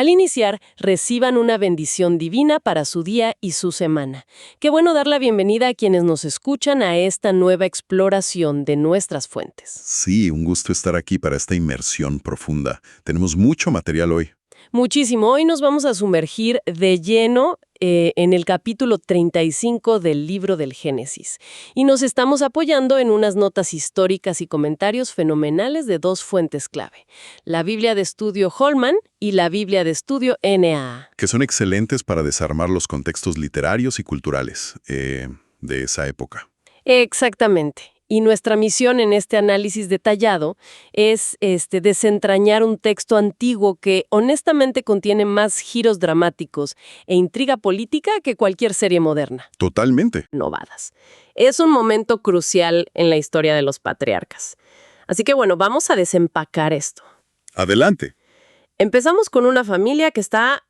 Al iniciar, reciban una bendición divina para su día y su semana. Qué bueno dar la bienvenida a quienes nos escuchan a esta nueva exploración de nuestras fuentes. Sí, un gusto estar aquí para esta inmersión profunda. Tenemos mucho material hoy. Muchísimo. Hoy nos vamos a sumergir de lleno en el capítulo 35 del libro del Génesis. Y nos estamos apoyando en unas notas históricas y comentarios fenomenales de dos fuentes clave: la Biblia de Estudio Holman y la Biblia de Estudio NAA. Que son excelentes para desarmar los contextos literarios y culturales de esa época. Exactamente. Y nuestra misión en este análisis detallado es desentrañar un texto antiguo que honestamente contiene más giros dramáticos e intriga política que cualquier serie moderna. Totalmente. Novadas. Es un momento crucial en la historia de los patriarcas. Así que bueno, vamos a desempacar esto. Adelante. Empezamos con una familia que está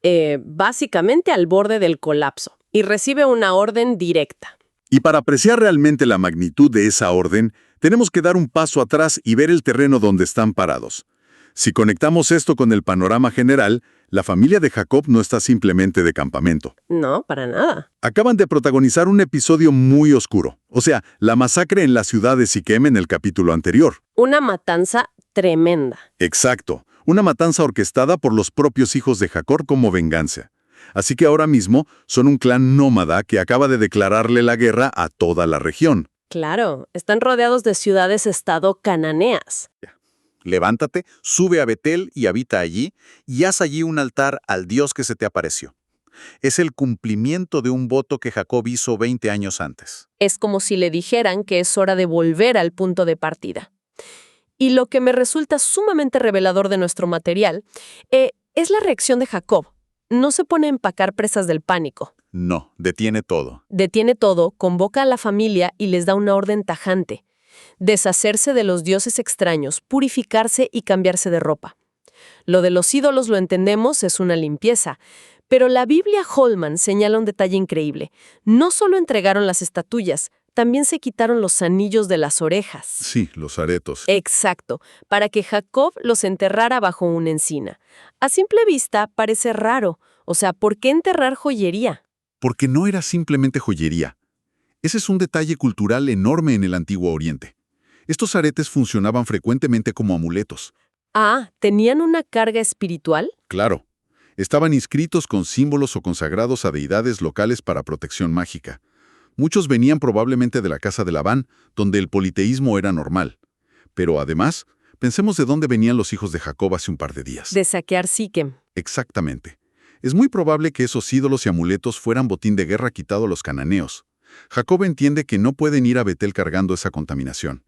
básicamente al borde del colapso y recibe una orden directa. Y para apreciar realmente la magnitud de esa orden, tenemos que dar un paso atrás y ver el terreno donde están parados. Si conectamos esto con el panorama general, la familia de Jacob no está simplemente de campamento. No, para nada. Acaban de protagonizar un episodio muy oscuro, o sea, la masacre en la ciudad de Siquem en el capítulo anterior. Una matanza tremenda. Exacto, una matanza orquestada por los propios hijos de Jacob como venganza. Así que ahora mismo son un clan nómada que acaba de declararle la guerra a toda la región. Claro, están rodeados de ciudades-estado cananeas. Levántate, sube a Betel y habita allí, y haz allí un altar al Dios que se te apareció. Es el cumplimiento de un voto que Jacob hizo 20 años antes. Es como si le dijeran que es hora de volver al punto de partida. Y lo que me resulta sumamente revelador de nuestro material es la reacción de Jacob. No se pone a empacar presas del pánico. No, detiene todo. Detiene todo, convoca a la familia y les da una orden tajante: deshacerse de los dioses extraños, purificarse y cambiarse de ropa. Lo de los ídolos lo entendemos, es una limpieza. Pero la Biblia Holman señala un detalle increíble. No solo entregaron las estatuillas, también se quitaron los anillos de las orejas. Sí, los aretos. Exacto, para que Jacob los enterrara bajo una encina. A simple vista parece raro. O sea, ¿por qué enterrar joyería? Porque no era simplemente joyería. Ese es un detalle cultural enorme en el Antiguo Oriente. Estos aretes funcionaban frecuentemente como amuletos. Ah, ¿tenían una carga espiritual? Claro, estaban inscritos con símbolos o consagrados a deidades locales para protección mágica. Muchos venían probablemente de la casa de Labán, donde el politeísmo era normal. Pero además, pensemos de dónde venían los hijos de Jacob hace un par de días. De saquear Siquem. Exactamente. Es muy probable que esos ídolos y amuletos fueran botín de guerra quitado a los cananeos. Jacob entiende que no pueden ir a Betel cargando esa contaminación.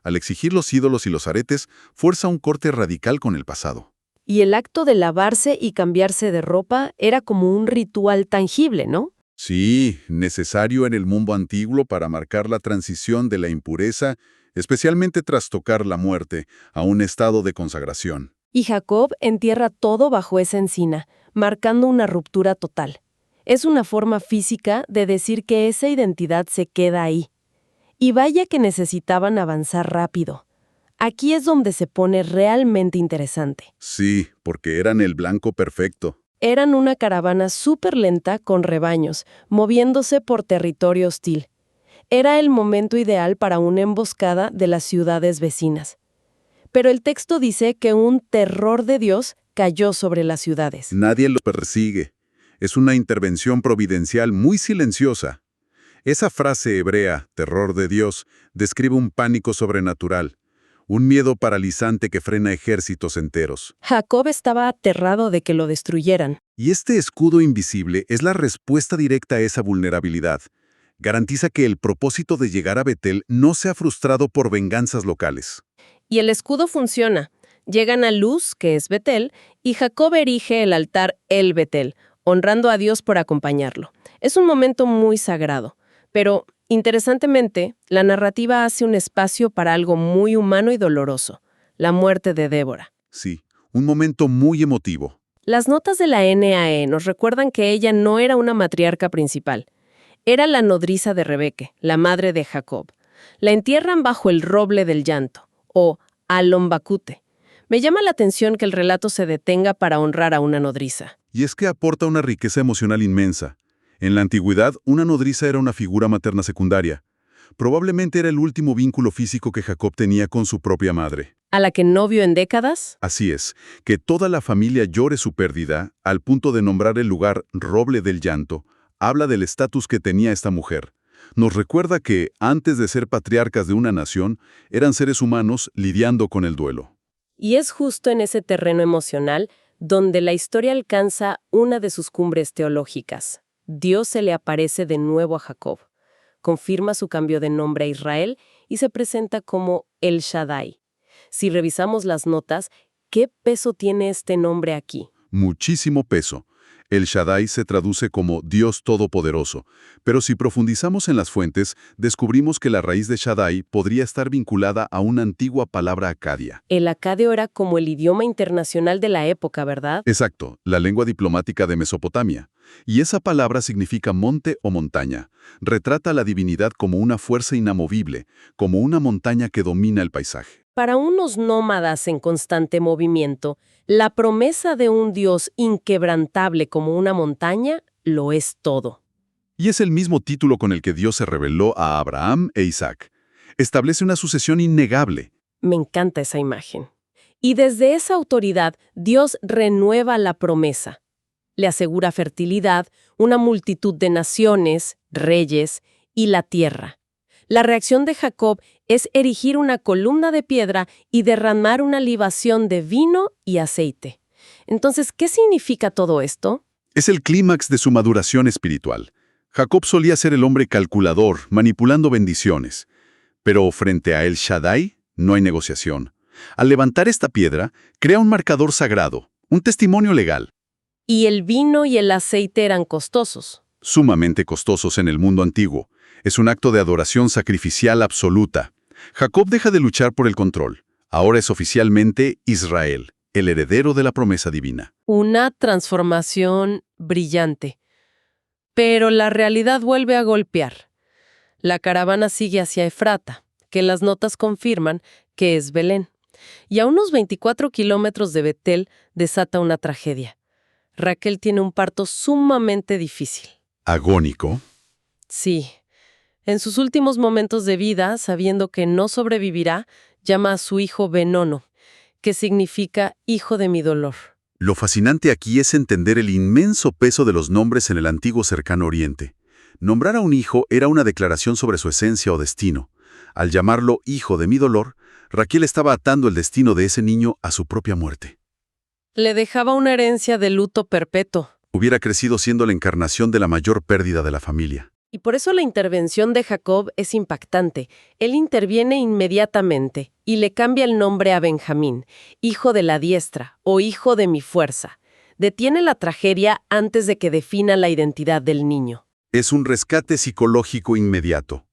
Al exigir los ídolos y los aretes, fuerza un corte radical con el pasado. Y el acto de lavarse y cambiarse de ropa era como un ritual tangible, ¿no? Sí, necesario en el mundo antiguo para marcar la transición de la impureza, especialmente tras tocar la muerte, a un estado de consagración. Y Jacob entierra todo bajo esa encina, marcando una ruptura total. Es una forma física de decir que esa identidad se queda ahí. Y vaya que necesitaban avanzar rápido. Aquí es donde se pone realmente interesante. Sí, porque eran el blanco perfecto. Eran una caravana súper lenta con rebaños, moviéndose por territorio hostil. Era el momento ideal para una emboscada de las ciudades vecinas. Pero el texto dice que un terror de Dios cayó sobre las ciudades. Nadie los persigue. Es una intervención providencial muy silenciosa. Esa frase hebrea, terror de Dios, describe un pánico sobrenatural, un miedo paralizante que frena ejércitos enteros. Jacob estaba aterrado de que lo destruyeran. Y este escudo invisible es la respuesta directa a esa vulnerabilidad. Garantiza que el propósito de llegar a Betel no sea frustrado por venganzas locales. Y el escudo funciona. Llegan a Luz, que es Betel, y Jacob erige el altar El Betel, honrando a Dios por acompañarlo. Es un momento muy sagrado. Pero, interesantemente, la narrativa hace un espacio para algo muy humano y doloroso: la muerte de Débora. Sí, un momento muy emotivo. Las notas de la NAE nos recuerdan que ella no era una matriarca principal. Era la nodriza de Rebeque, la madre de Jacob. La entierran bajo el roble del llanto, o Alon Bakute. Me llama la atención que el relato se detenga para honrar a una nodriza. Y es que aporta una riqueza emocional inmensa. En la antigüedad, una nodriza era una figura materna secundaria. Probablemente era el último vínculo físico que Jacob tenía con su propia madre. ¿A la que no vio en décadas? Así es, que toda la familia llore su pérdida, al punto de nombrar el lugar Roble del Llanto, habla del estatus que tenía esta mujer. Nos recuerda que, antes de ser patriarcas de una nación, eran seres humanos lidiando con el duelo. Y es justo en ese terreno emocional donde la historia alcanza una de sus cumbres teológicas. Dios se le aparece de nuevo a Jacob, confirma su cambio de nombre a Israel y se presenta como El Shaddai. Si revisamos las notas, ¿qué peso tiene este nombre aquí? Muchísimo peso. El Shaddai se traduce como Dios Todopoderoso, pero si profundizamos en las fuentes, descubrimos que la raíz de Shaddai podría estar vinculada a una antigua palabra acadia. El acadeo era como el idioma internacional de la época, ¿verdad? Exacto, la lengua diplomática de Mesopotamia. Y esa palabra significa monte o montaña. Retrata a la divinidad como una fuerza inamovible, como una montaña que domina el paisaje. Para unos nómadas en constante movimiento, la promesa de un Dios inquebrantable como una montaña lo es todo. Y es el mismo título con el que Dios se reveló a Abraham e Isaac. Establece una sucesión innegable. Me encanta esa imagen. Y desde esa autoridad, Dios renueva la promesa. Le asegura fertilidad, una multitud de naciones, reyes y la tierra. La reacción de Jacob es erigir una columna de piedra y derramar una libación de vino y aceite. Entonces, ¿qué significa todo esto? Es el clímax de su maduración espiritual. Jacob solía ser el hombre calculador, manipulando bendiciones. Pero frente a El Shaddai, no hay negociación. Al levantar esta piedra, crea un marcador sagrado, un testimonio legal. Y el vino y el aceite eran costosos. Sumamente costosos en el mundo antiguo. Es un acto de adoración sacrificial absoluta. Jacob deja de luchar por el control. Ahora es oficialmente Israel, el heredero de la promesa divina. Una transformación brillante. Pero la realidad vuelve a golpear. La caravana sigue hacia Efrata, que las notas confirman que es Belén. Y a unos 24 kilómetros de Betel desata una tragedia. Raquel tiene un parto sumamente difícil. ¿Agónico? Sí. En sus últimos momentos de vida, sabiendo que no sobrevivirá, llama a su hijo Benoni, que significa hijo de mi dolor. Lo fascinante aquí es entender el inmenso peso de los nombres en el antiguo cercano Oriente. Nombrar a un hijo era una declaración sobre su esencia o destino. Al llamarlo hijo de mi dolor, Raquel estaba atando el destino de ese niño a su propia muerte. Le dejaba una herencia de luto perpetuo. Hubiera crecido siendo la encarnación de la mayor pérdida de la familia. Y por eso la intervención de Jacob es impactante. Él interviene inmediatamente y le cambia el nombre a Benjamín, hijo de la diestra o hijo de mi fuerza. Detiene la tragedia antes de que defina la identidad del niño. Es un rescate psicológico inmediato.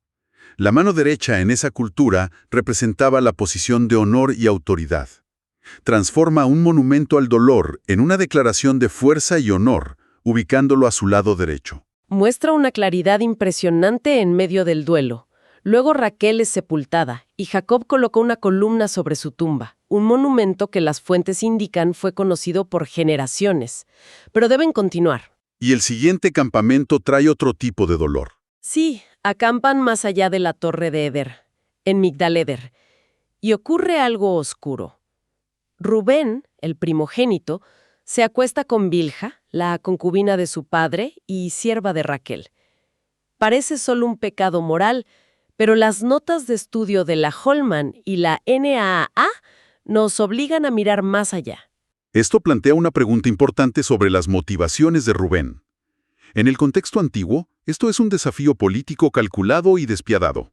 La mano derecha en esa cultura representaba la posición de honor y autoridad. Transforma un monumento al dolor en una declaración de fuerza y honor, ubicándolo a su lado derecho. Muestra una claridad impresionante en medio del duelo. Luego Raquel es sepultada y Jacob colocó una columna sobre su tumba, un monumento que las fuentes indican fue conocido por generaciones. Pero deben continuar. Y el siguiente campamento trae otro tipo de dolor. Sí, acampan más allá de la torre de Eder, en Migdal Eder, y ocurre algo oscuro. Rubén, el primogénito, se acuesta con Bilha, la concubina de su padre y sierva de Raquel. Parece solo un pecado moral, pero las notas de estudio de la Holman y la NAA nos obligan a mirar más allá. Esto plantea una pregunta importante sobre las motivaciones de Rubén. En el contexto antiguo, esto es un desafío político calculado y despiadado.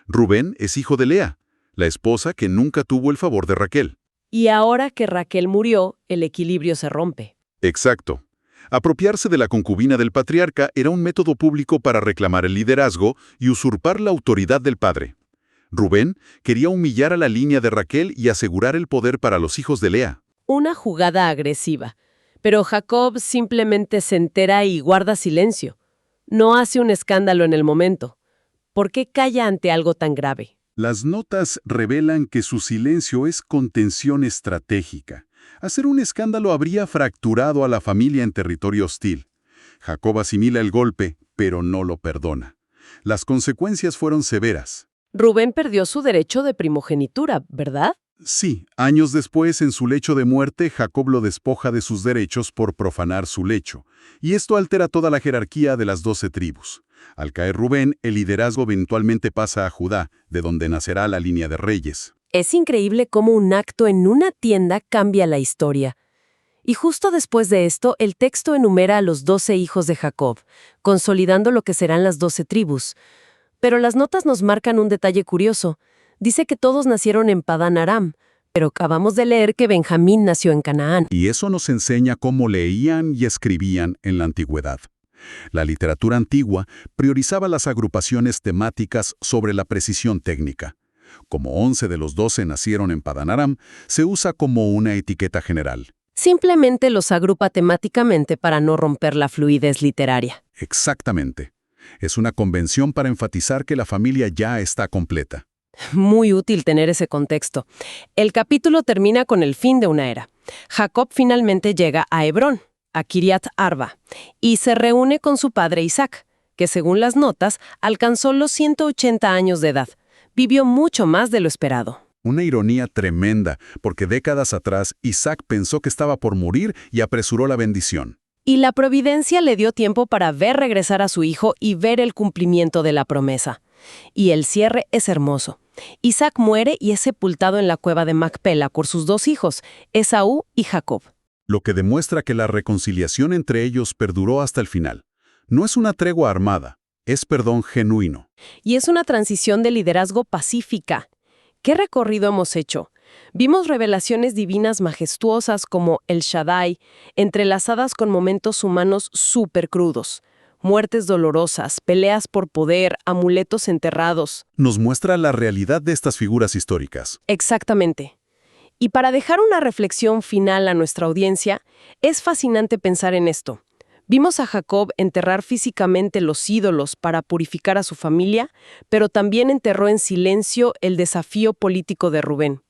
Rubén es hijo de Lea, la esposa que nunca tuvo el favor de Raquel. Y ahora que Raquel murió, el equilibrio se rompe. Exacto. Apropiarse de la concubina del patriarca era un método público para reclamar el liderazgo y usurpar la autoridad del padre. Rubén quería humillar a la línea de Raquel y asegurar el poder para los hijos de Lea. Una jugada agresiva. Pero Jacob simplemente se entera y guarda silencio. No hace un escándalo en el momento. ¿Por qué calla ante algo tan grave? Las notas revelan que su silencio es contención estratégica. Hacer un escándalo habría fracturado a la familia en territorio hostil. Jacob asimila el golpe, pero no lo perdona. Las consecuencias fueron severas. Rubén perdió su derecho de primogenitura, ¿verdad? Sí, años después, en su lecho de muerte, Jacob lo despoja de sus derechos por profanar su lecho, y esto altera toda la jerarquía de las 12 tribus. Al caer Rubén, el liderazgo eventualmente pasa a Judá, de donde nacerá la línea de reyes. Es increíble cómo un acto en una tienda cambia la historia. Y justo después de esto, el texto enumera a los 12 hijos de Jacob, consolidando lo que serán las 12 tribus. Pero las notas nos marcan un detalle curioso. Dice que todos nacieron en Padán Aram, pero acabamos de leer que Benjamín nació en Canaán. Y eso nos enseña cómo leían y escribían en la antigüedad. La literatura antigua priorizaba las agrupaciones temáticas sobre la precisión técnica. Como 11 de los 12 nacieron en Padán Aram, se usa como una etiqueta general. Simplemente los agrupa temáticamente para no romper la fluidez literaria. Exactamente. Es una convención para enfatizar que la familia ya está completa. Muy útil tener ese contexto. El capítulo termina con el fin de una era. Jacob finalmente llega a Hebrón, a Kiriat Arba, y se reúne con su padre Isaac, que según las notas alcanzó los 180 años de edad. Vivió mucho más de lo esperado. Una ironía tremenda, porque décadas atrás Isaac pensó que estaba por morir y apresuró la bendición. Y la providencia le dio tiempo para ver regresar a su hijo y ver el cumplimiento de la promesa. Y el cierre es hermoso. Isaac muere y es sepultado en la cueva de Macpela por sus 2 hijos, Esaú y Jacob. Lo que demuestra que la reconciliación entre ellos perduró hasta el final. No es una tregua armada, es perdón genuino. Y es una transición de liderazgo pacífica. ¿Qué recorrido hemos hecho? Vimos revelaciones divinas majestuosas como el Shaddai, entrelazadas con momentos humanos súper crudos. Muertes dolorosas, peleas por poder, amuletos enterrados. Nos muestra la realidad de estas figuras históricas. Exactamente. Y para dejar una reflexión final a nuestra audiencia, es fascinante pensar en esto. Vimos a Jacob enterrar físicamente los ídolos para purificar a su familia, pero también enterró en silencio el desafío político de Rubén.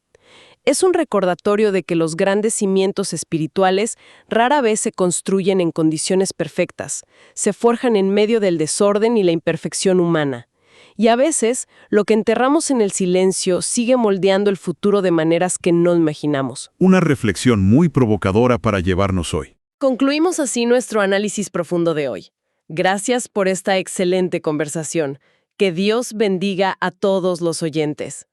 Es un recordatorio de que los grandes cimientos espirituales rara vez se construyen en condiciones perfectas, se forjan en medio del desorden y la imperfección humana. Y a veces, lo que enterramos en el silencio sigue moldeando el futuro de maneras que no imaginamos. Una reflexión muy provocadora para llevarnos hoy. Concluimos así nuestro análisis profundo de hoy. Gracias por esta excelente conversación. Que Dios bendiga a todos los oyentes.